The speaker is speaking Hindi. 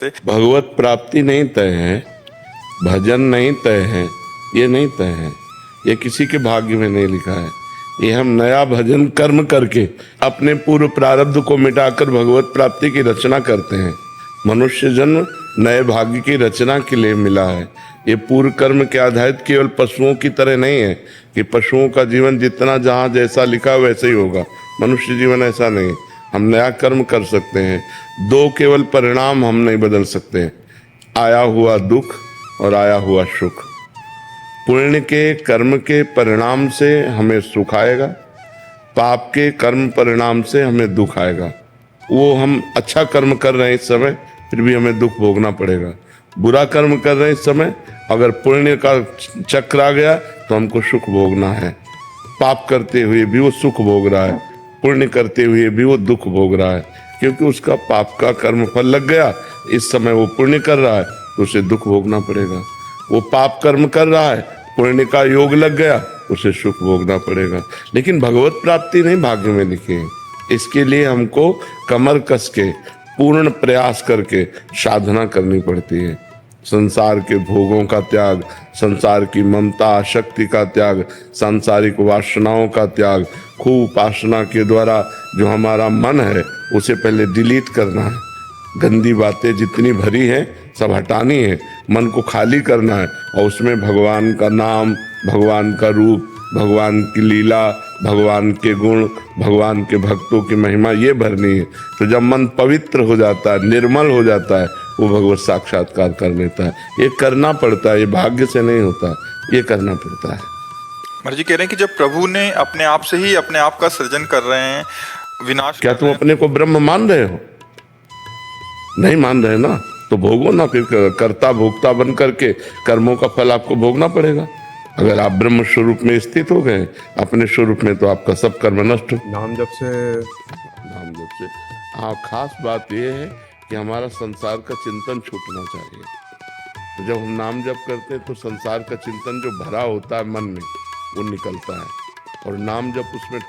भगवत प्राप्ति नहीं तय है, भजन नहीं तय है, ये नहीं तय है, ये किसी के भाग्य में नहीं लिखा है। ये हम नया भजन कर्म करके अपने पूर्व प्रारब्ध को मिटाकर भगवत प्राप्ति की रचना करते हैं। मनुष्य जन्म नए भाग्य की रचना के लिए मिला है। ये पूर्व कर्म के आधारित केवल पशुओं की तरह नहीं है कि पशुओं का जीवन जितना जहाँ जैसा लिखा वैसे ही होगा। मनुष्य जीवन ऐसा नहीं, हम नया कर्म कर सकते हैं। दो केवल परिणाम हम नहीं बदल सकते, आया हुआ दुख और आया हुआ सुख। पुण्य के कर्म के परिणाम से हमें सुख आएगा, पाप के कर्म परिणाम से हमें दुख आएगा। वो हम अच्छा कर्म कर रहे हैं इस समय, फिर भी हमें दुख भोगना पड़ेगा। बुरा कर्म कर रहे हैं इस समय, अगर पुण्य का चक्र आ गया तो हमको सुख भोगना है। पाप करते हुए भी वो सुख भोग रहा है, पुण्य करते हुए भी वो दुख भोग रहा है, क्योंकि उसका पाप का कर्म फल लग गया। इस समय वो पुण्य कर रहा है तो उसे दुख भोगना पड़ेगा। वो पाप कर्म कर रहा है, पुण्य का योग लग गया, उसे सुख भोगना पड़ेगा। लेकिन भगवत प्राप्ति नहीं भाग्य में लिखी है। इसके लिए हमको कमर कस के पूर्ण प्रयास करके साधना करनी पड़ती है। संसार के भोगों का त्याग, संसार की ममता आसक्ति का त्याग, सांसारिक वासनाओं का त्याग, खूब उपासना के द्वारा जो हमारा मन है उसे पहले डिलीट करना है। गंदी बातें जितनी भरी हैं सब हटानी है, मन को खाली करना है और उसमें भगवान का नाम, भगवान का रूप, भगवान की लीला, भगवान के गुण, भगवान के भक्तों की महिमा ये भरनी है। तो जब मन पवित्र हो जाता है, निर्मल हो जाता है, वो भगवत साक्षात्कार कर लेता है। ये करना पड़ता है, ये भाग्य से नहीं होता, ये करना पड़ता है। महाराज जी कह रहे हैं कि जब प्रभु ने अपने आप से ही अपने आप का सृजन कर रहे हैं, विनाश क्या कर तुम रहे हैं, अपने को ब्रह्म मान रहे हो? नहीं मान रहे ना, तो भोगो ना। फिर कर्ता भोक्ता बन करके कर्मों का फल आपको भोगना पड़ेगा। अगर आप ब्रह्म स्वरूप में स्थित हो गए अपने स्वरूप में, तो आपका सब कर्म नष्ट हो। नाम जप से हाँ, खास बात यह है कि हमारा संसार का चिंतन छूटना चाहिए। तो जब हम नाम जप करते हैं तो संसार का चिंतन जो भरा होता है मन में वो निकलता है, और नाम जप उसमें